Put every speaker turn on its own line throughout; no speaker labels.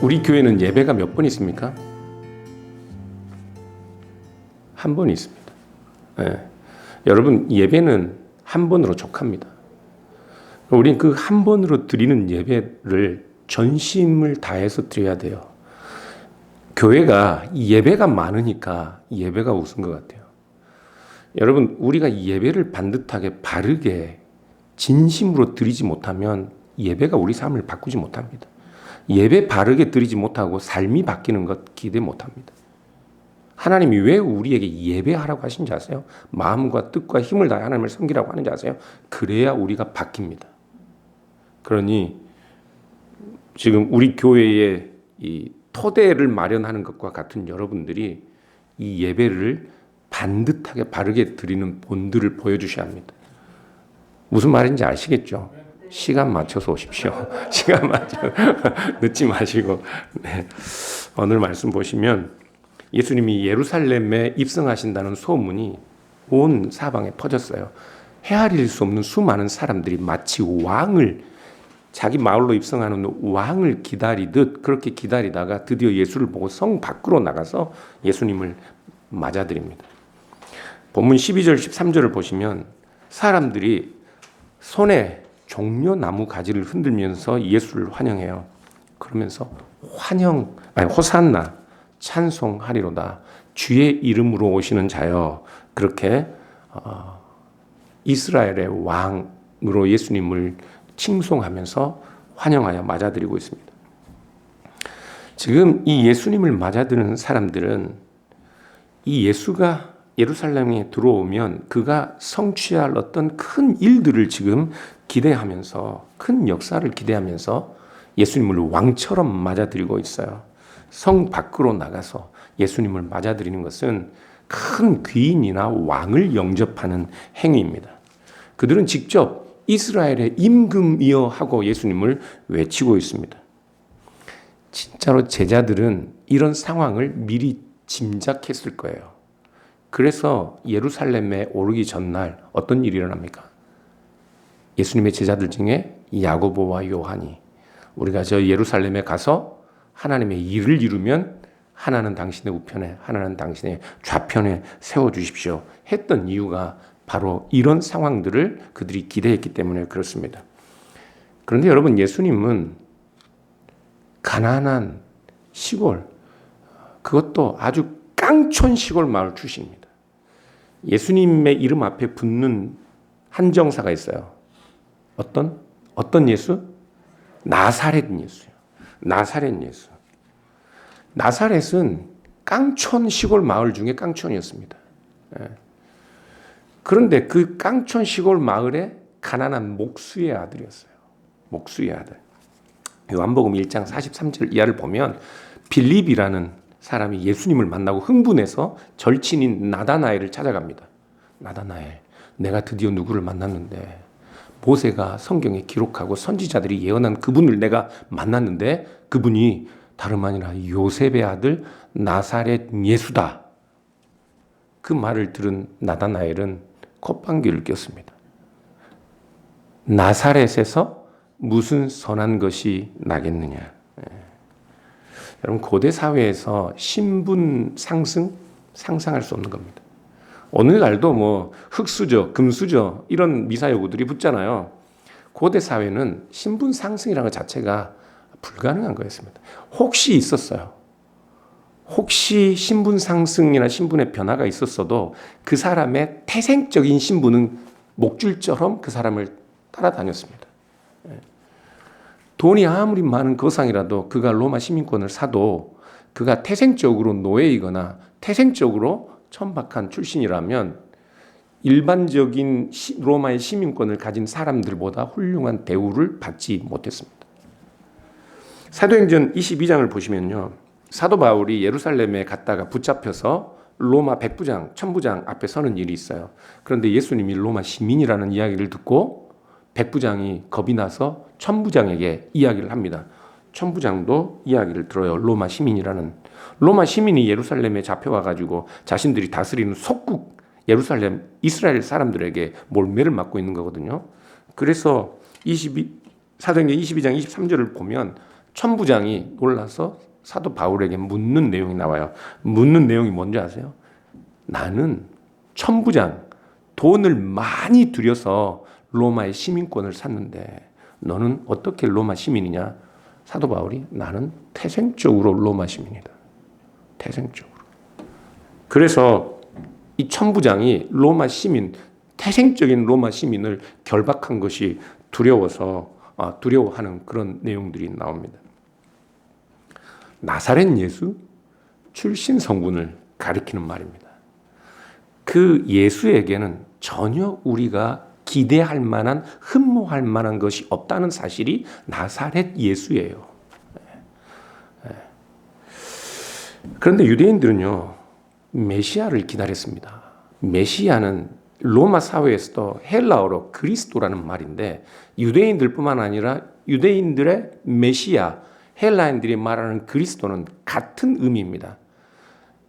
우리 교회는 예배가 몇 번 있습니까? 한 번 있습니다. 네. 여러분, 예배는 한 번으로 족합니다. 우린 그 한 번으로 드리는 예배를 전심을 다해서 드려야 돼요. 교회가 예배가 많으니까 예배가 우스운 것 같아요. 여러분, 우리가 예배를 반듯하게 바르게 진심으로 드리지 못하면 예배가 우리 삶을 바꾸지 못합니다. 예배 바르게 드리지 못하고 삶이 바뀌는 것 기대 못합니다. 하나님이 왜 우리에게 예배하라고 하신지 아세요? 마음과 뜻과 힘을 다해 하나님을 섬기라고 하는지 아세요? 그래야 우리가 바뀝니다. 그러니 지금 우리 교회에 이 토대를 마련하는 것과 같은 여러분들이 이 예배를 반듯하게 바르게 드리는 본들을 보여주셔야 합니다. 무슨 말인지 아시겠죠? 시간 맞춰서 오십시오. 시간 맞춰 늦지 마시고. 네. 오늘 말씀 보시면 예수님이 예루살렘에 입성하신다는 소문이 온 사방에 퍼졌어요. 헤아릴 수 없는 수많은 사람들이 마치 왕을, 자기 마을로 입성하는 왕을 기다리듯 그렇게 기다리다가 드디어 예수를 보고 성 밖으로 나가서 예수님을 맞아드립니다. 본문 12절 13절을 보시면 사람들이 손에 종려나무 가지를 흔들면서 예수를 환영해요. 그러면서 호산나 찬송하리로다. 주의 이름으로 오시는 자여. 그렇게 이스라엘의 왕으로 예수님을 칭송하면서 환영하여 맞아들이고 있습니다. 지금 이 예수님을 맞아드리는 사람들은 이 예수가 예루살렘에 들어오면 그가 성취할 어떤 큰 일들을 지금 기대하면서, 큰 역사를 기대하면서 예수님을 왕처럼 맞아들이고 있어요. 성 밖으로 나가서 예수님을 맞아들이는 것은 큰 귀인이나 왕을 영접하는 행위입니다. 그들은 직접 이스라엘의 임금이여 하고 예수님을 외치고 있습니다. 진짜로 제자들은 이런 상황을 미리 짐작했을 거예요. 그래서 예루살렘에 오르기 전날 어떤 일이 일어납니까? 예수님의 제자들 중에 야고보와 요한이 우리가 저 예루살렘에 가서 하나님의 일을 이루면 하나는 당신의 우편에 하나는 당신의 좌편에 세워주십시오 했던 이유가 바로 이런 상황들을 그들이 기대했기 때문에 그렇습니다. 그런데 여러분, 예수님은 가난한 시골, 그것도 아주 깡촌 시골 마을 출신입니다. 예수님의 이름 앞에 붙는 한정사가 있어요. 어떤 예수? 나사렛 예수요. 나사렛 예수. 나사렛은 깡촌 시골 마을 중에 깡촌이었습니다. 그런데 그 깡촌 시골 마을에 가난한 목수의 아들이었어요. 목수의 아들. 요한복음 1장 43절 이하를 보면 빌립이라는 사람이 예수님을 만나고 흥분해서 절친인 나다나엘을 찾아갑니다. 나다나엘, 내가 드디어 누구를 만났는데 모세가 성경에 기록하고 선지자들이 예언한 그분을 내가 만났는데 그분이 다름 아니라 요셉의 아들 나사렛 예수다. 그 말을 들은 나다나엘은 콧방귀를 꼈습니다. 나사렛에서 무슨 선한 것이 나겠느냐. 여러분, 고대 사회에서 신분 상승 상상할 수 없는 겁니다. 오늘날도 뭐 흑수저, 금수저 이런 미사여구들이 붙잖아요. 고대 사회는 신분 상승이라는 것 자체가 불가능한 거였습니다. 혹시 있었어요. 혹시 신분 상승이나 신분의 변화가 있었어도 그 사람의 태생적인 신분은 목줄처럼 그 사람을 따라다녔습니다. 돈이 아무리 많은 거상이라도 그가 로마 시민권을 사도 그가 태생적으로 노예이거나 태생적으로 천박한 출신이라면 일반적인 로마의 시민권을 가진 사람들보다 훌륭한 대우를 받지 못했습니다. 사도행전 22장을 보시면요. 사도 바울이 예루살렘에 갔다가 붙잡혀서 로마 백부장, 천부장 앞에 서는 일이 있어요. 그런데 예수님이 로마 시민이라는 이야기를 듣고 백부장이 겁이 나서 천부장에게 이야기를 합니다. 천부장도 이야기를 들어요. 로마 시민이 예루살렘에 잡혀와가지고 자신들이 다스리는 속국 예루살렘 이스라엘 사람들에게 몰매를 맞고 있는 거거든요. 그래서 사도행전 22장 23절을 보면 천부장이 놀라서 사도 바울에게 묻는 내용이 나와요. 묻는 내용이 뭔지 아세요? 나는 천부장, 돈을 많이 들여서 로마의 시민권을 샀는데 너는 어떻게 로마 시민이냐? 사도 바울이 나는 태생적으로 로마 시민이다. 태생적으로. 그래서 이 천부장이 로마 시민, 태생적인 로마 시민을 결박한 것이 두려워하는 그런 내용들이 나옵니다. 나사렛 예수 출신 성분을 가리키는 말입니다. 그 예수에게는 전혀 우리가 기대할 만한, 흠모할 만한 것이 없다는 사실이 나사렛 예수예요. 그런데 유대인들은요, 메시아를 기다렸습니다. 메시아는 로마 사회에서도 헬라어로 그리스도라는 말인데 유대인들뿐만 아니라 유대인들의 메시아, 헬라인들이 말하는 그리스도는 같은 의미입니다.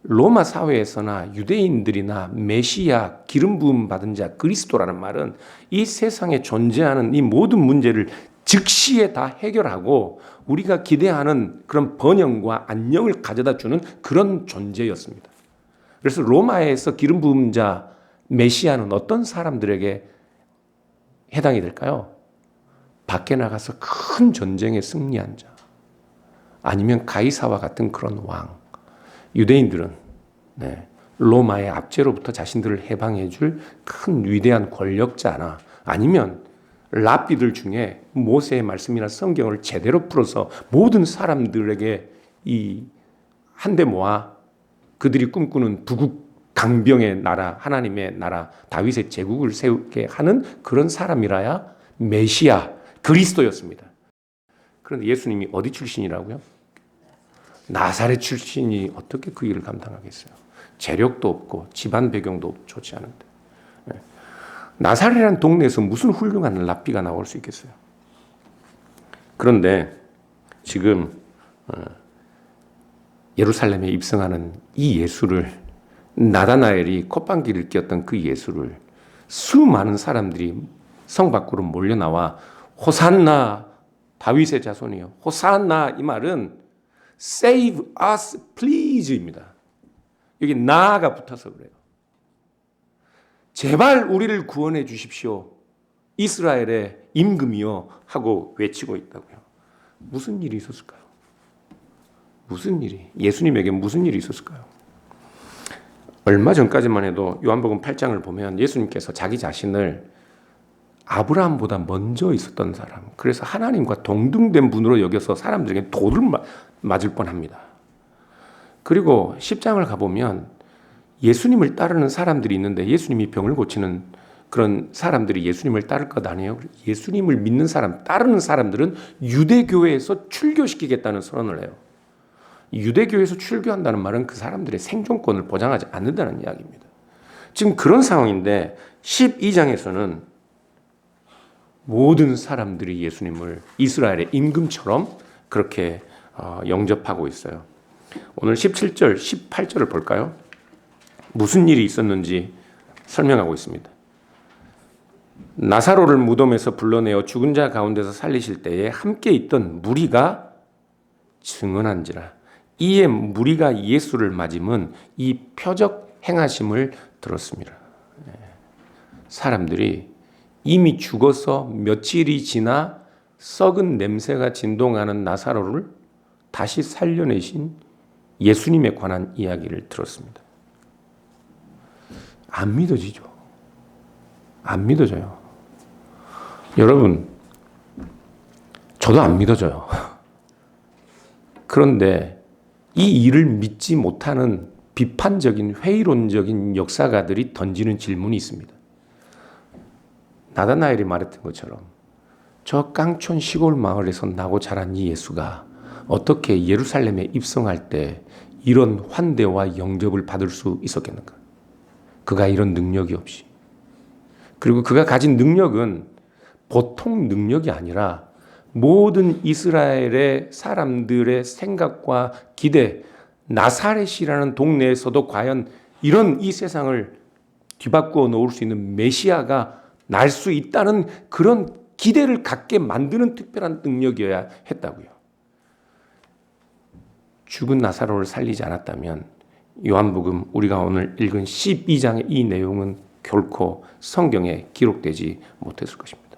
로마 사회에서나 유대인들이나 메시아, 기름 부음 받은 자, 그리스도라는 말은 이 세상에 존재하는 이 모든 문제를 즉시에 다 해결하고 우리가 기대하는 그런 번영과 안녕을 가져다 주는 그런 존재였습니다. 그래서 로마에서 기름 부은 자, 메시아는 어떤 사람들에게 해당이 될까요? 밖에 나가서 큰 전쟁에 승리한 자, 아니면 가이사와 같은 그런 왕. 유대인들은 로마의 압제로부터 자신들을 해방해 줄 큰 위대한 권력자나 아니면 랍비들 중에 모세의 말씀이나 성경을 제대로 풀어서 모든 사람들에게 이 한데 모아 그들이 꿈꾸는 부국 강병의 나라, 하나님의 나라, 다윗의 제국을 세우게 하는 그런 사람이라야 메시아, 그리스도였습니다. 그런데 예수님이 어디 출신이라고요? 나사렛 출신이 어떻게 그 일을 감당하겠어요? 재력도 없고 집안 배경도 좋지 않은데. 나사렛이라는 동네에서 무슨 훌륭한 랍비가 나올 수 있겠어요? 그런데 지금 예루살렘에 입성하는 이 예수를, 나다나엘이 콧방귀를 뀌었던 그 예수를 수많은 사람들이 성 밖으로 몰려나와 호산나, 다윗의 자손이요, 호산나, 이 말은 Save us please입니다. 여기 나가 붙어서 그래요. 제발 우리를 구원해 주십시오. 이스라엘의 임금이요 하고 외치고 있다고요. 무슨 일이 있었을까요? 무슨 일이? 예수님에게 무슨 일이 있었을까요? 얼마 전까지만 해도 요한복음 8장을 보면 예수님께서 자기 자신을 아브라함보다 먼저 있었던 사람, 그래서 하나님과 동등된 분으로 여겨서 사람들에게 돌을 맞을 뻔합니다. 그리고 10장을 가보면 예수님을 따르는 사람들이 있는데 예수님이 병을 고치는 그런 사람들이 예수님을 따를 것 아니에요? 예수님을 믿는 사람, 따르는 사람들은 유대교회에서 출교시키겠다는 선언을 해요. 유대교회에서 출교한다는 말은 그 사람들의 생존권을 보장하지 않는다는 이야기입니다. 지금 그런 상황인데 12장에서는 모든 사람들이 예수님을 이스라엘의 임금처럼 그렇게 영접하고 있어요. 오늘 17절, 18절을 볼까요? 무슨 일이 있었는지 설명하고 있습니다. 나사로를 무덤에서 불러내어 죽은 자 가운데서 살리실 때에 함께 있던 무리가 증언한지라. 이에 무리가 예수를 맞음은 이 표적 행하심을 들었습니다. 사람들이 이미 죽어서 며칠이 지나 썩은 냄새가 진동하는 나사로를 다시 살려내신 예수님에 관한 이야기를 들었습니다. 안 믿어지죠. 안 믿어져요. 여러분, 저도 안 믿어져요. 그런데 이 일을 믿지 못하는 비판적인, 회의론적인 역사가들이 던지는 질문이 있습니다. 나다나엘이 말했던 것처럼 저 깡촌 시골 마을에서 나고 자란 이 예수가 어떻게 예루살렘에 입성할 때 이런 환대와 영접을 받을 수 있었겠는가? 그가 이런 능력이 없이. 그리고 그가 가진 능력은 보통 능력이 아니라 모든 이스라엘의 사람들의 생각과 기대, 나사렛이라는 동네에서도 과연 이런 이 세상을 뒤바꾸어 놓을 수 있는 메시아가 날 수 있다는 그런 기대를 갖게 만드는 특별한 능력이어야 했다고요. 죽은 나사로를 살리지 않았다면 요한복음 우리가 오늘 읽은 12장의 이 내용은 결코 성경에 기록되지 못했을 것입니다.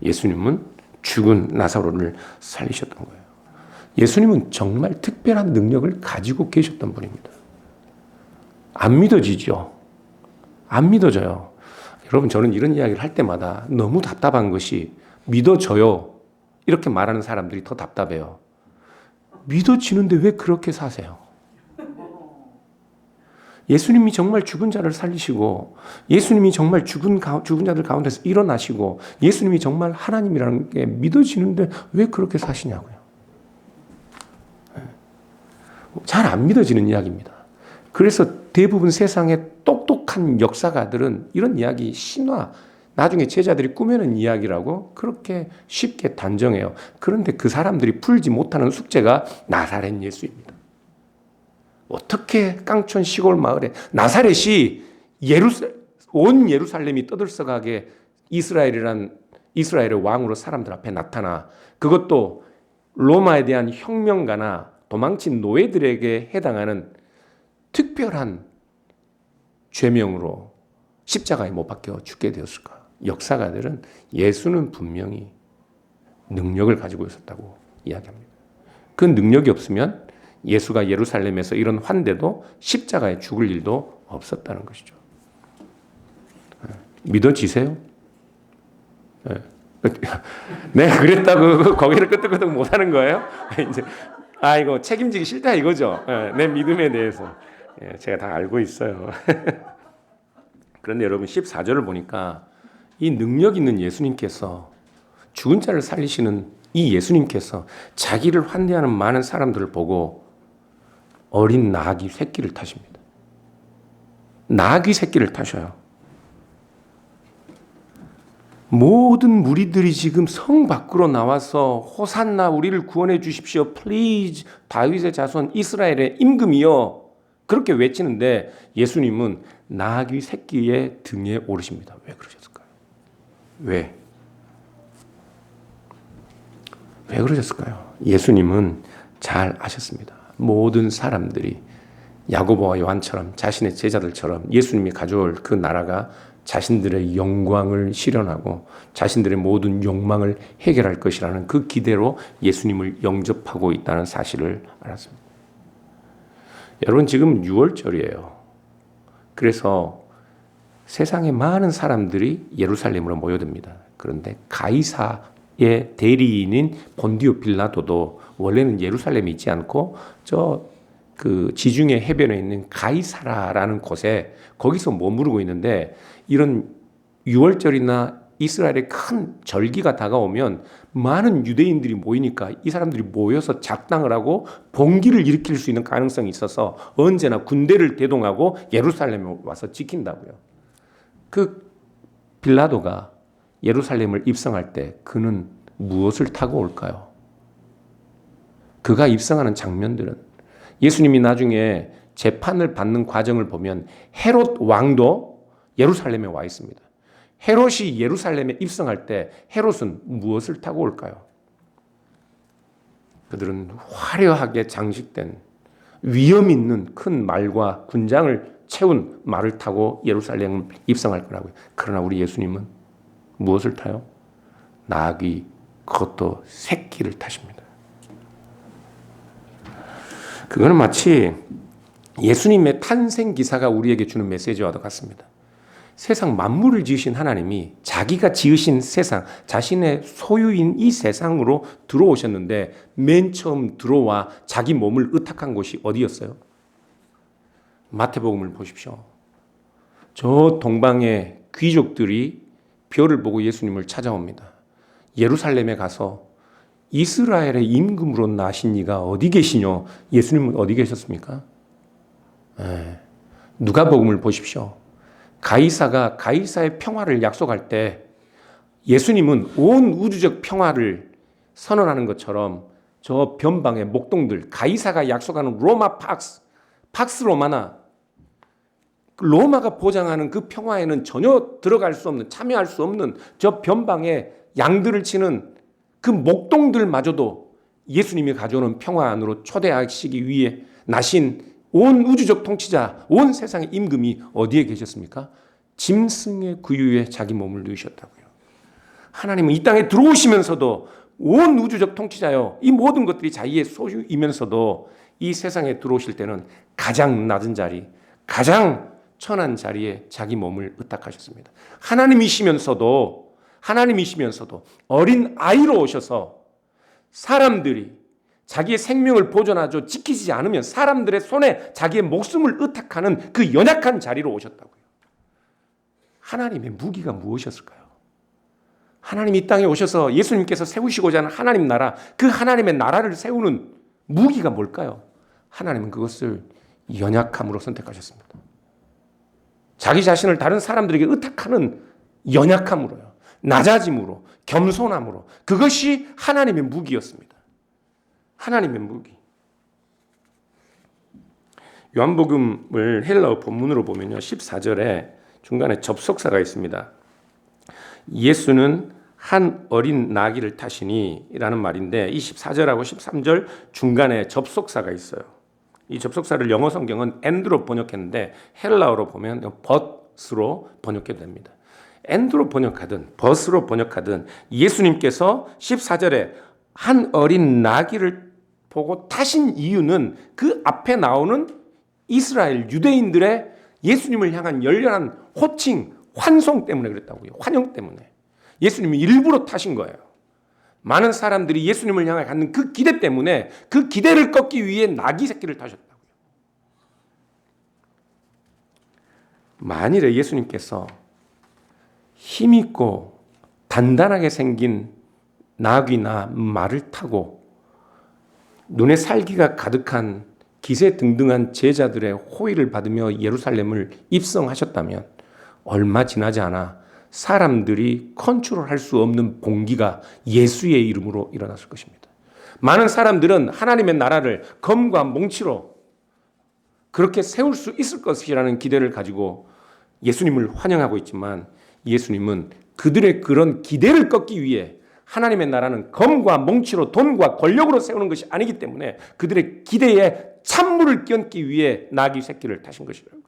예수님은 죽은 나사로를 살리셨던 거예요. 예수님은 정말 특별한 능력을 가지고 계셨던 분입니다. 안 믿어지죠? 안 믿어져요. 여러분, 저는 이런 이야기를 할 때마다 너무 답답한 것이 믿어져요. 이렇게 말하는 사람들이 더 답답해요. 믿어지는데 왜 그렇게 사세요? 예수님이 정말 죽은 자를 살리시고 예수님이 정말 죽은 자들 가운데서 일어나시고 예수님이 정말 하나님이라는 게 믿어지는데 왜 그렇게 사시냐고요. 잘 안 믿어지는 이야기입니다. 그래서 대부분 세상의 똑똑한 역사가들은 이런 이야기 신화, 나중에 제자들이 꾸며낸 이야기라고 그렇게 쉽게 단정해요. 그런데 그 사람들이 풀지 못하는 숙제가 나사렛 예수입니다. 어떻게 깡촌 시골 마을에 나사렛이 온 예루살렘이 떠들썩하게 이스라엘의 왕으로 사람들 앞에 나타나, 그것도 로마에 대한 혁명가나 도망친 노예들에게 해당하는 특별한 죄명으로 십자가에 못 박혀 죽게 되었을까? 역사가들은 예수는 분명히 능력을 가지고 있었다고 이야기합니다. 그 능력이 없으면 예수가 예루살렘에서 이런 환대도 십자가에 죽을 일도 없었다는 것이죠. 믿어지세요? 네, 그랬다고 거기를 끄떡끄떡 못하는 거예요? 이제 이거 책임지기 싫다 이거죠. 내 믿음에 대해서 제가 다 알고 있어요. 그런데 여러분 14절을 보니까 이 능력 있는 예수님께서, 죽은 자를 살리시는 이 예수님께서 자기를 환대하는 많은 사람들을 보고 어린 나귀 새끼를 타십니다. 나귀 새끼를 타셔요. 모든 무리들이 지금 성 밖으로 나와서 호산나 우리를 구원해 주십시오. 플리즈 다윗의 자손 이스라엘의 임금이여 그렇게 외치는데 예수님은 나귀 새끼의 등에 오르십니다. 왜 그러셨을까요? 왜 그러셨을까요? 예수님은 잘 아셨습니다. 모든 사람들이 야고보와 요한처럼 자신의 제자들처럼 예수님이 가져올 그 나라가 자신들의 영광을 실현하고 자신들의 모든 욕망을 해결할 것이라는 그 기대로 예수님을 영접하고 있다는 사실을 알았습니다. 여러분, 지금 6월절이에요. 그래서 세상의 많은 사람들이 예루살렘으로 모여듭니다. 그런데 가이사의 대리인인 본디오 빌라도도 원래는 예루살렘에 있지 않고 그 지중해 해변에 있는 가이사라라는 곳에 거기서 머무르고 있는데, 이런 6월절이나 이스라엘의 큰 절기가 다가오면 많은 유대인들이 모이니까 이 사람들이 모여서 작당을 하고 봉기를 일으킬 수 있는 가능성이 있어서 언제나 군대를 대동하고 예루살렘에 와서 지킨다고요. 그 빌라도가 예루살렘을 입성할 때 그는 무엇을 타고 올까요? 그가 입성하는 장면들은 예수님이 나중에 재판을 받는 과정을 보면 헤롯 왕도 예루살렘에 와 있습니다. 헤롯이 예루살렘에 입성할 때 헤롯은 무엇을 타고 올까요? 그들은 화려하게 장식된 위험 있는 큰 말과 군장을 채운 말을 타고 예루살렘을 입성할 거라고요. 그러나 우리 예수님은 무엇을 타요? 나귀, 그것도 새끼를 타십니다. 그거는 마치 예수님의 탄생 기사가 우리에게 주는 메시지와도 같습니다. 세상 만물을 지으신 하나님이 자기가 지으신 세상, 자신의 소유인 이 세상으로 들어오셨는데 맨 처음 들어와 자기 몸을 의탁한 곳이 어디였어요? 마태복음을 보십시오. 저 동방의 귀족들이 별을 보고 예수님을 찾아옵니다. 예루살렘에 가서 이스라엘의 임금으로 나신 이가 어디 계시뇨? 예수님은 어디 계셨습니까? 누가복음을 보십시오. 가이사가 가이사의 평화를 약속할 때 예수님은 온 우주적 평화를 선언하는 것처럼 저 변방의 목동들, 가이사가 약속하는 로마 팍스 로마나, 로마가 보장하는 그 평화에는 전혀 들어갈 수 없는, 참여할 수 없는 저 변방의 양들을 치는 그 목동들마저도 예수님이 가져오는 평화 안으로 초대하시기 위해 나신 온 우주적 통치자, 온 세상의 임금이 어디에 계셨습니까? 짐승의 구유에 자기 몸을 누이셨다고요. 하나님은 이 땅에 들어오시면서도 온 우주적 통치자요, 이 모든 것들이 자기의 소유이면서도 이 세상에 들어오실 때는 가장 낮은 자리, 가장 천한 자리에 자기 몸을 의탁하셨습니다. 하나님이시면서도 어린 아이로 오셔서 사람들이 자기의 생명을 보존하죠 지키지 않으면 사람들의 손에 자기의 목숨을 의탁하는 그 연약한 자리로 오셨다고요. 하나님의 무기가 무엇이었을까요? 하나님이 이 땅에 오셔서 예수님께서 세우시고자 하는 하나님 나라, 그 하나님의 나라를 세우는 무기가 뭘까요? 하나님은 그것을 연약함으로 선택하셨습니다. 자기 자신을 다른 사람들에게 의탁하는 연약함으로요, 낮아짐으로, 겸손함으로, 그것이 하나님의 무기였습니다. 하나님의 무기. 요한복음을 헬라어 본문으로 보면요, 14절에 중간에 접속사가 있습니다. 예수는 한 어린 나귀를 타시니 라는 말인데, 이 14절하고 13절 중간에 접속사가 있어요. 이 접속사를 영어 성경은 and로 번역했는데 헬라어로 보면 but으로 번역해도 됩니다. and로 번역하든 but으로 번역하든 예수님께서 14절에 한 어린 나귀를 보고 타신 이유는 그 앞에 나오는 이스라엘 유대인들의 예수님을 향한 열렬한 호칭, 환송 때문에 그랬다고요. 환영 때문에. 예수님이 일부러 타신 거예요. 많은 사람들이 예수님을 향해 갖는 그 기대 때문에 그 기대를 꺾기 위해 나귀 새끼를 타셨다고요. 만일에 예수님께서 힘있고 단단하게 생긴 나귀나 말을 타고 눈에 살기가 가득한 기세등등한 제자들의 호의를 받으며 예루살렘을 입성하셨다면 얼마 지나지 않아 사람들이 컨트롤할 수 없는 봉기가 예수의 이름으로 일어났을 것입니다. 많은 사람들은 하나님의 나라를 검과 몽치로 그렇게 세울 수 있을 것이라는 기대를 가지고 예수님을 환영하고 있지만, 예수님은 그들의 그런 기대를 꺾기 위해 하나님의 나라는 검과 몽치로, 돈과 권력으로 세우는 것이 아니기 때문에 그들의 기대에 찬물을 끼얹기 위해 나귀 새끼를 타신 것이라고요.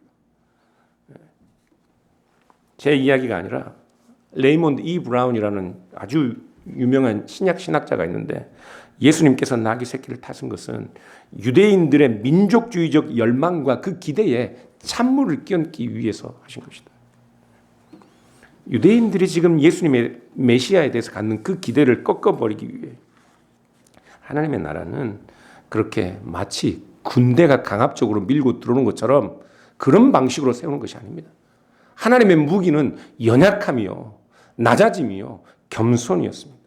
제 이야기가 아니라 레이몬드 E. 브라운이라는 아주 유명한 신약 신학자가 있는데, 예수님께서 나귀 새끼를 타신 것은 유대인들의 민족주의적 열망과 그 기대에 찬물을 끼얹기 위해서 하신 것이다. 유대인들이 지금 예수님의 메시아에 대해서 갖는 그 기대를 꺾어버리기 위해 하나님의 나라는 그렇게 마치 군대가 강압적으로 밀고 들어오는 것처럼 그런 방식으로 세우는 것이 아닙니다. 하나님의 무기는 연약함이요, 낮아짐이요, 겸손이었습니다.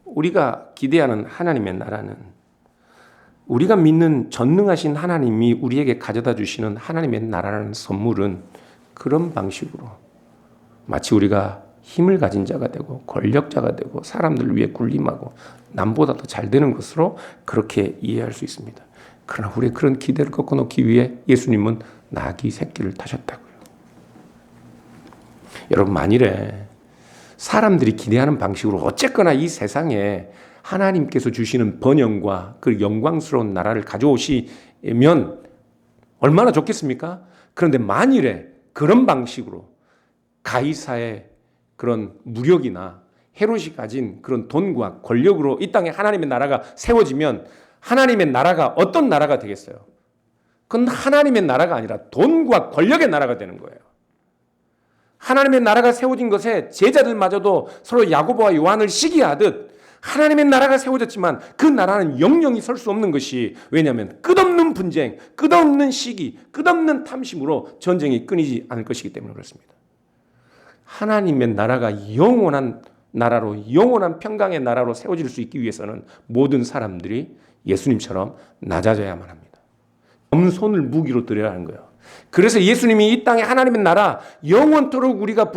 우리가 기대하는 하나님의 나라는 우리가 믿는 전능하신 하나님이 우리에게 가져다 주시는 하나님의 나라라는 선물은 그런 방식으로 마치 우리가 힘을 가진 자가 되고 권력자가 되고 사람들을 위해 군림하고 남보다 더 잘 되는 것으로 그렇게 이해할 수 있습니다. 그러나 우리의 그런 기대를 꺾어놓기 위해 예수님은 나귀 새끼를 타셨다고요. 여러분, 만일에 사람들이 기대하는 방식으로 어쨌거나 이 세상에 하나님께서 주시는 번영과 그 영광스러운 나라를 가져오시면 얼마나 좋겠습니까? 그런데 만일에 그런 방식으로 가이사의 그런 무력이나 헤롯이 가진 그런 돈과 권력으로 이 땅에 하나님의 나라가 세워지면 하나님의 나라가 어떤 나라가 되겠어요? 그건 하나님의 나라가 아니라 돈과 권력의 나라가 되는 거예요. 하나님의 나라가 세워진 것에 제자들마저도 서로 야고보와 요한을 시기하듯 하나님의 나라가 세워졌지만 그 나라는 영영이 설 수 없는 것이, 왜냐하면 끝없는 분쟁, 끝없는 시기, 끝없는 탐심으로 전쟁이 끊이지 않을 것이기 때문에 그렇습니다. 하나님의 나라가 영원한 나라로, 영원한 평강의 나라로 세워질 수 있기 위해서는 모든 사람들이 예수님처럼 낮아져야만 합니다. 겸손을 무기로 드려야 하는 거예요. 그래서 예수님이 이 땅에 하나님의 나라, 영원토록 우리가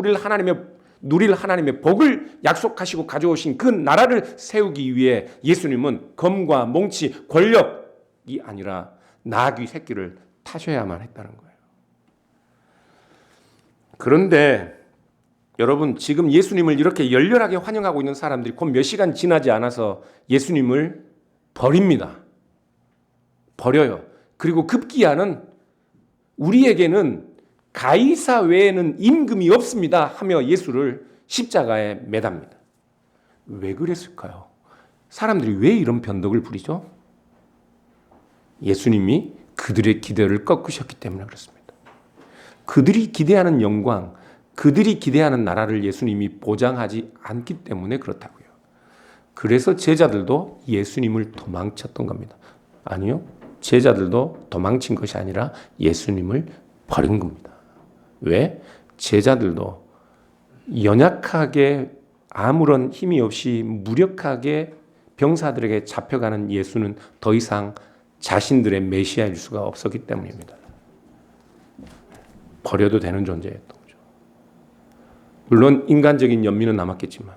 누릴 하나님의 복을 약속하시고 가져오신 그 나라를 세우기 위해 예수님은 검과 몽치, 권력이 아니라 나귀 새끼를 타셔야만 했다는 거예요. 그런데 여러분 지금 예수님을 이렇게 열렬하게 환영하고 있는 사람들이 곧 몇 시간 지나지 않아서 예수님을 버립니다. 버려요. 그리고 급기야는 우리에게는 가이사 외에는 임금이 없습니다 하며 예수를 십자가에 매답니다. 왜 그랬을까요? 사람들이 왜 이런 변덕을 부리죠? 예수님이 그들의 기대를 꺾으셨기 때문에 그렇습니다. 그들이 기대하는 영광, 그들이 기대하는 나라를 예수님이 보장하지 않기 때문에 그렇다고요. 그래서 제자들도 예수님을 도망쳤던 겁니다. 아니요. 제자들도 도망친 것이 아니라 예수님을 버린 겁니다. 왜? 제자들도 연약하게 아무런 힘이 없이 무력하게 병사들에게 잡혀가는 예수는 더 이상 자신들의 메시아일 수가 없었기 때문입니다. 버려도 되는 존재였던 거죠. 물론 인간적인 연민은 남았겠지만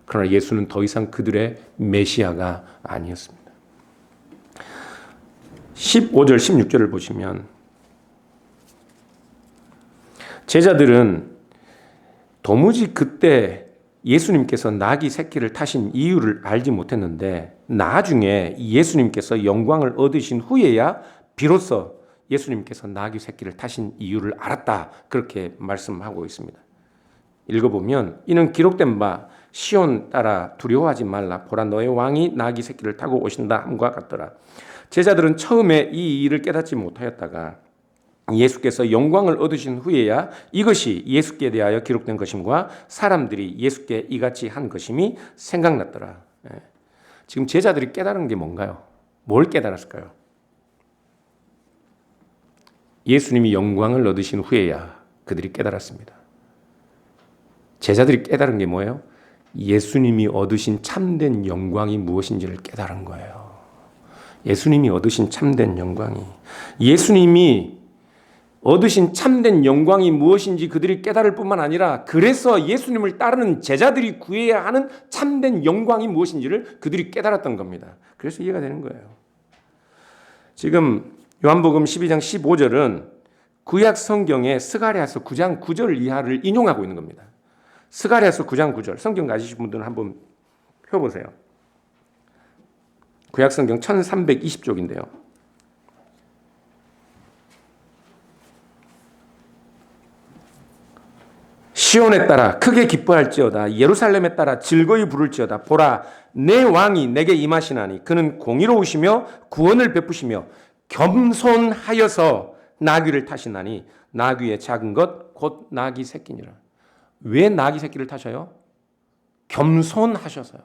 그러나 예수는 더 이상 그들의 메시아가 아니었습니다. 15절 16절을 보시면 제자들은 도무지 그때 예수님께서 나귀 새끼를 타신 이유를 알지 못했는데 나중에 예수님께서 영광을 얻으신 후에야 비로소 예수님께서 나귀 새끼를 타신 이유를 알았다. 그렇게 말씀하고 있습니다. 읽어보면 이는 기록된 바 시온 따라 두려워하지 말라. 보라 너의 왕이 나귀 새끼를 타고 오신다 함과 같더라. 제자들은 처음에 이 일을 깨닫지 못하였다가 예수께서 영광을 얻으신 후에야 이것이 예수께 대하여 기록된 것임과 사람들이 예수께 이같이 한 것임이 생각났더라. 지금 제자들이 깨달은 게 뭔가요? 뭘 깨달았을까요? 예수님이 영광을 얻으신 후에야 그들이 깨달았습니다. 제자들이 깨달은 게 뭐예요? 예수님이 얻으신 참된 영광이 무엇인지를 깨달은 거예요. 예수님이 얻으신 참된 영광이, 예수님이 얻으신 참된 영광이 무엇인지 그들이 깨달을 뿐만 아니라 그래서 예수님을 따르는 제자들이 구해야 하는 참된 영광이 무엇인지를 그들이 깨달았던 겁니다. 그래서 이해가 되는 거예요. 지금 요한복음 12장 15절은 구약 성경의 스가랴서 9장 9절 이하를 인용하고 있는 겁니다. 스가랴서 9장 9절 성경 가지신 분들은 한번 펴보세요. 구약 성경 1320쪽인데요. 시온에 따라 크게 기뻐할지어다. 예루살렘에 따라 즐거이 부를지어다. 보라 내 왕이 내게 임하시나니 그는 공의로우시며 구원을 베푸시며 겸손하여서 나귀를 타시나니 나귀의 작은 것 곧 나귀 새끼니라. 왜 나귀 새끼를 타셔요? 겸손하셔서요.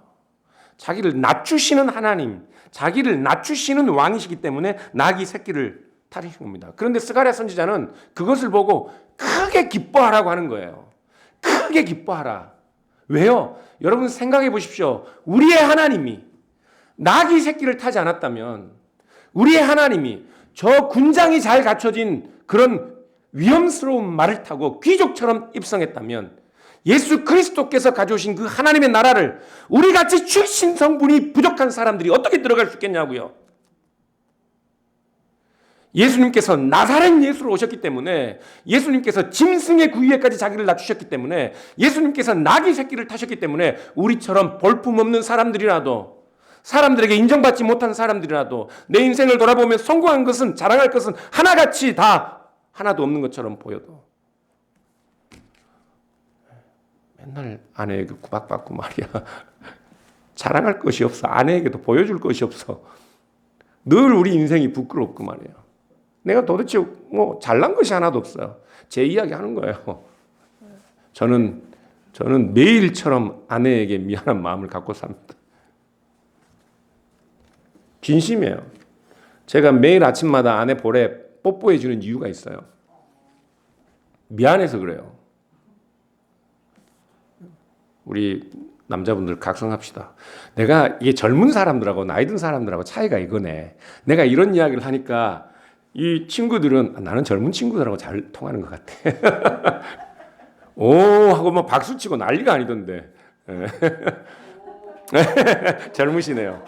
자기를 낮추시는 하나님, 자기를 낮추시는 왕이시기 때문에 나귀 새끼를 타신 겁니다. 그런데 스가랴 선지자는 그것을 보고 크게 기뻐하라고 하는 거예요. 크게 기뻐하라. 왜요? 여러분 생각해 보십시오. 우리의 하나님이 나귀 새끼를 타지 않았다면, 우리의 하나님이 저 군장이 잘 갖춰진 그런 위험스러운 말을 타고 귀족처럼 입성했다면 예수 그리스도께서 가져오신 그 하나님의 나라를 우리같이 출신 성분이 부족한 사람들이 어떻게 들어갈 수 있겠냐고요. 예수님께서 나사렛 예수로 오셨기 때문에, 예수님께서 짐승의 구유에까지 자기를 낮추셨기 때문에, 예수님께서 나귀 새끼를 타셨기 때문에 우리처럼 볼품없는 사람들이라도, 사람들에게 인정받지 못한 사람들이라도 내 인생을 돌아보면 성공한 것은, 자랑할 것은 하나같이 다 하나도 없는 것처럼 보여도 맨날 아내에게 구박받고 말이야. 자랑할 것이 없어. 아내에게도 보여줄 것이 없어. 늘 우리 인생이 부끄럽고 말이야. 내가 도대체 뭐 잘난 것이 하나도 없어요. 제 이야기 하는 거예요. 저는 매일처럼 아내에게 미안한 마음을 갖고 삽니다. 진심이에요. 제가 매일 아침마다 아내 볼에 뽀뽀해 주는 이유가 있어요. 미안해서 그래요. 우리 남자분들 각성합시다. 내가 이게 젊은 사람들하고 나이 든 사람들하고 차이가 이거네. 내가 이런 이야기를 하니까 이 친구들은 나는 젊은 친구들하고 잘 통하는 것 같아. 오 하고 막 박수치고 난리가 아니던데. 젊으시네요.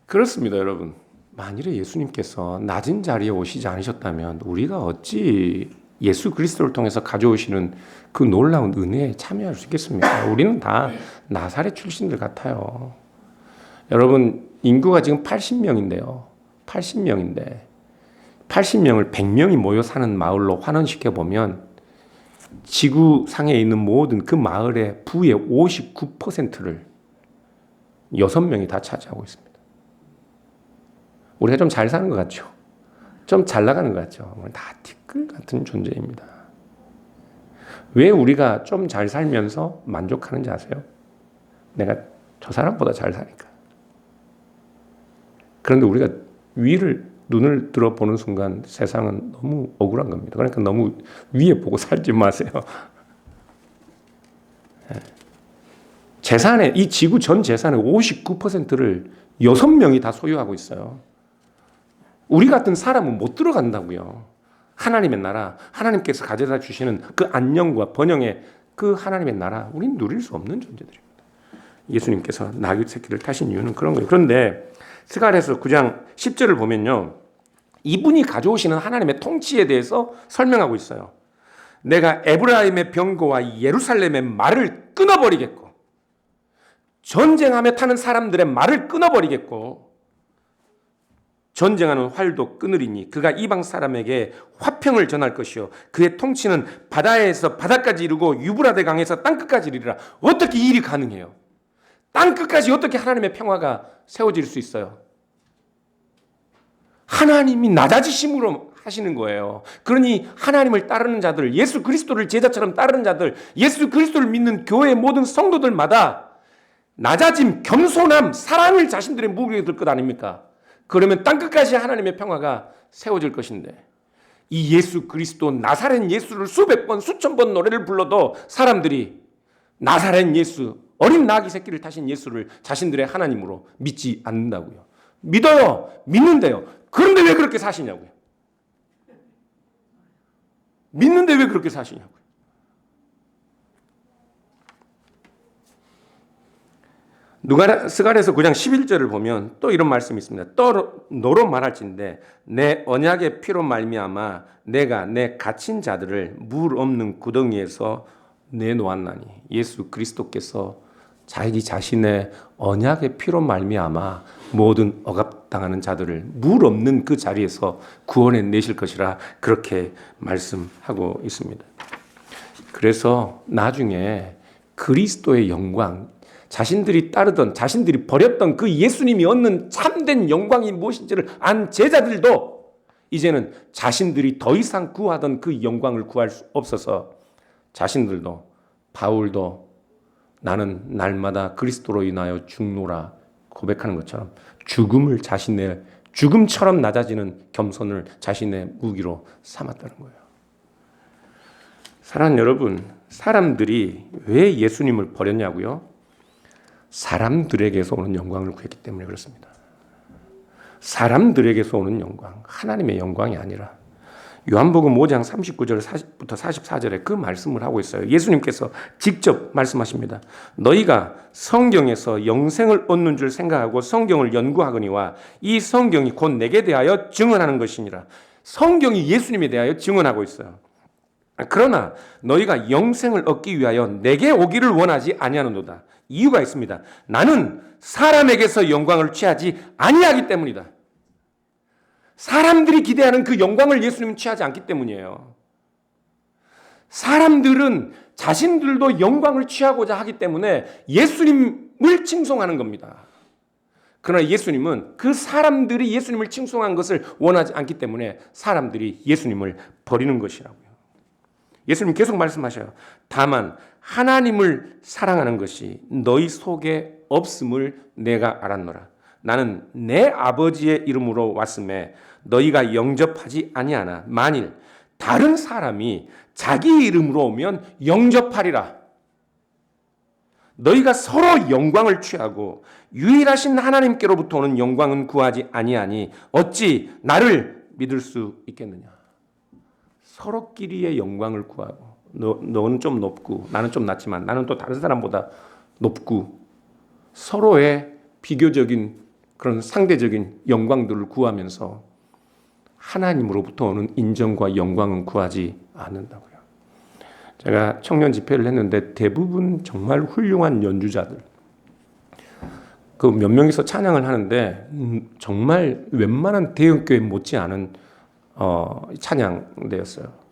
그렇습니다, 여러분. 만일에 예수님께서 낮은 자리에 오시지 않으셨다면 우리가 어찌 예수 그리스도를 통해서 가져오시는 그 놀라운 은혜에 참여할 수 있겠습니까? 우리는 다 나사렛 출신들 같아요. 여러분, 인구가 지금 80명인데요. 80명인데 80명을 100명이 모여 사는 마을로 환원시켜 보면 지구상에 있는 모든 그 마을의 부의 59%를 6명이 다 차지하고 있습니다. 우리가 좀 잘 사는 것 같죠? 좀 잘 나가는 것 같죠? 우리 다 티끌 같은 존재입니다. 왜 우리가 좀 잘 살면서 만족하는지 아세요? 내가 저 사람보다 잘 사니까. 그런데 우리가 위를 눈을 들어보는 순간 세상은 너무 억울한 겁니다. 그러니까 너무 위에 보고 살지 마세요. 재산의, 이 지구 전 재산의 59%를 6명이 다 소유하고 있어요. 우리 같은 사람은 못 들어간다고요. 하나님의 나라, 하나님께서 가져다 주시는 그 안녕과 번영의 그 하나님의 나라, 우리는 누릴 수 없는 존재들입니다. 예수님께서 나귀 새끼를 타신 이유는 그런 거예요. 그런데 스가랴서 9장 10절을 보면요, 이분이 가져오시는 하나님의 통치에 대해서 설명하고 있어요. 내가 에브라임의 병거와 예루살렘의 말을 끊어버리겠고, 전쟁하며 타는 사람들의 말을 끊어버리겠고, 전쟁하는 활도 끊으리니 그가 이방 사람에게 화평을 전할 것이요 그의 통치는 바다에서 바다까지 이르고 유브라데 강에서 땅끝까지 이르리라. 어떻게 이 일이 가능해요? 땅끝까지 어떻게 하나님의 평화가 세워질 수 있어요? 하나님이 낮아지심으로 하시는 거예요. 그러니 하나님을 따르는 자들, 예수 그리스도를 제자처럼 따르는 자들, 예수 그리스도를 믿는 교회의 모든 성도들마다 낮아짐, 겸손함, 사랑을 자신들의 무기에 들 것 아닙니까? 그러면 땅끝까지 하나님의 평화가 세워질 것인데, 이 예수 그리스도 나사렛 예수를 수백 번, 수천 번 노래를 불러도 사람들이 나사렛 예수, 어린 나귀 새끼를 타신 예수를 자신들의 하나님으로 믿지 않는다고요. 믿어요. 믿는데요. 그런데 왜 그렇게 사시냐고요. 믿는데 왜 그렇게 사시냐고요. 스가랴서 9장 11절을 보면 또 이런 말씀이 있습니다. 너로 말할진대 내 언약의 피로 말미암아 내가 내 갇힌 자들을 물 없는 구덩이에서 내놓았나니. 예수 그리스도께서 자기 자신의 언약의 피로 말미암아 모든 억압당하는 자들을 물 없는 그 자리에서 구원해 내실 것이라 그렇게 말씀하고 있습니다. 그래서 나중에 그리스도의 영광, 자신들이 따르던, 자신들이 버렸던 그 예수님이 얻는 참된 영광이 무엇인지를 안 제자들도 이제는 자신들이 더 이상 구하던 그 영광을 구할 수 없어서 자신들도, 바울도 나는 날마다 그리스도로 인하여 죽노라 고백하는 것처럼 죽음을 자신의, 죽음처럼 낮아지는 겸손을 자신의 무기로 삼았다는 거예요. 사랑하는 여러분, 사람들이 왜 예수님을 버렸냐고요? 사람들에게서 오는 영광을 구했기 때문에 그렇습니다. 사람들에게서 오는 영광, 하나님의 영광이 아니라. 요한복음 5장 39절부터 44절에 그 말씀을 하고 있어요. 예수님께서 직접 말씀하십니다. 너희가 성경에서 영생을 얻는 줄 생각하고 성경을 연구하거니와 이 성경이 곧 내게 대하여 증언하는 것이니라. 성경이 예수님에 대하여 증언하고 있어요. 그러나 너희가 영생을 얻기 위하여 내게 오기를 원하지 아니하는도다. 이유가 있습니다. 나는 사람에게서 영광을 취하지 아니하기 때문이다. 사람들이 기대하는 그 영광을 예수님은 취하지 않기 때문이에요. 사람들은 자신들도 영광을 취하고자 하기 때문에 예수님을 칭송하는 겁니다. 그러나 예수님은 그 사람들이 예수님을 칭송한 것을 원하지 않기 때문에 사람들이 예수님을 버리는 것이라고요. 예수님 계속 말씀하셔요. 다만 하나님을 사랑하는 것이 너희 속에 없음을 내가 알았노라. 나는 내 아버지의 이름으로 왔음에 너희가 영접하지 아니하나 만일 다른 사람이 자기 이름으로 오면 영접하리라. 너희가 서로 영광을 취하고 유일하신 하나님께로부터 오는 영광은 구하지 아니하니 어찌 나를 믿을 수 있겠느냐. 서로끼리의 영광을 구하고 너는 좀 높고 나는 좀 낮지만 나는 또 다른 사람보다 높고 서로의 비교적인 그런 상대적인 영광들을 구하면서 하나님으로부터 오는 인정과 영광은 구하지 않는다고요. 제가 청년 집회를 했는데 대부분 정말 훌륭한 연주자들, 그 몇 명이서 찬양을 하는데 정말 웬만한 대형교회 못지않은 찬양대였어요.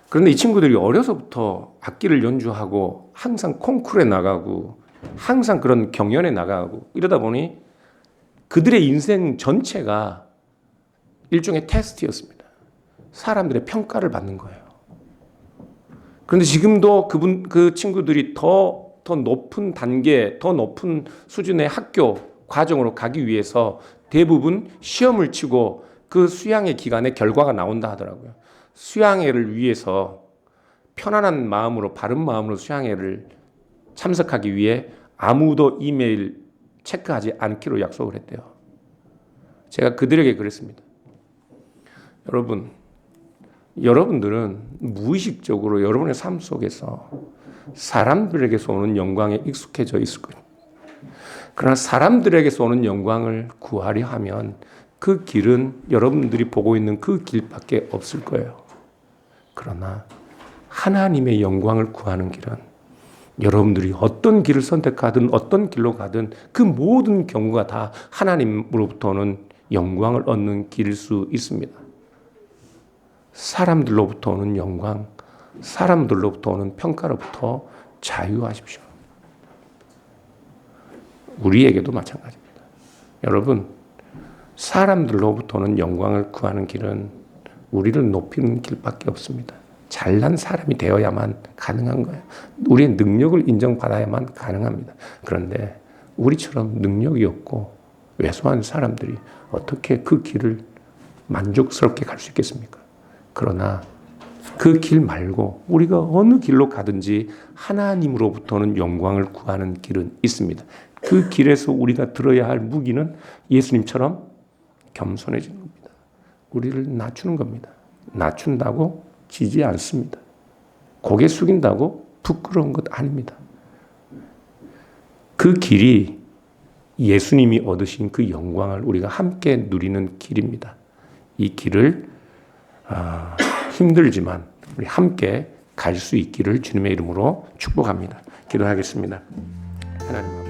그런데 이 친구들이 어려서부터 악기를 연주하고 항상 콩쿠르에 나가고 항상 그런 경연에 나가고 이러다 보니 그들의 인생 전체가 일종의 테스트였습니다. 사람들의 평가를 받는 거예요. 그런데 지금도 그 친구들이 더 높은 단계, 더 높은 수준의 학교 과정으로 가기 위해서 대부분 시험을 치고 그 수양회 기간에 결과가 나온다 하더라고요. 수양회를 위해서 편안한 마음으로, 바른 마음으로 수양회를 참석하기 위해 아무도 이메일 체크하지 않기로 약속을 했대요. 제가 그들에게 그랬습니다. 여러분들은 무의식적으로 여러분의 삶 속에서 사람들에게서 오는 영광에 익숙해져 있을 거예요. 그러나 사람들에게서 오는 영광을 구하려 하면 그 길은 여러분들이 보고 있는 그 길밖에 없을 거예요. 그러나 하나님의 영광을 구하는 길은 여러분들이 어떤 길을 선택하든 어떤 길로 가든 그 모든 경우가 다 하나님으로부터 오는 영광을 얻는 길일 수 있습니다. 사람들로부터 오는 영광, 사람들로부터 오는 평가로부터 자유하십시오. 우리에게도 마찬가지입니다. 여러분, 사람들로부터 오는 영광을 구하는 길은 우리를 높이는 길밖에 없습니다. 잘난 사람이 되어야만 가능한 거예요. 우리의 능력을 인정받아야만 가능합니다. 그런데 우리처럼 능력이 없고 왜소한 사람들이 어떻게 그 길을 만족스럽게 갈 수 있겠습니까? 그러나 그 길 말고 우리가 어느 길로 가든지 하나님으로부터는 영광을 구하는 길은 있습니다. 그 길에서 우리가 들어야 할 무기는 예수님처럼 겸손해지는 겁니다. 우리를 낮추는 겁니다. 낮춘다고 지지 않습니다. 고개 숙인다고 부끄러운 것 아닙니다. 그 길이 예수님이 얻으신 그 영광을 우리가 함께 누리는 길입니다. 이 길을 힘들지만 우리 함께 갈 수 있기를 주님의 이름으로 축복합니다. 기도하겠습니다. 하나님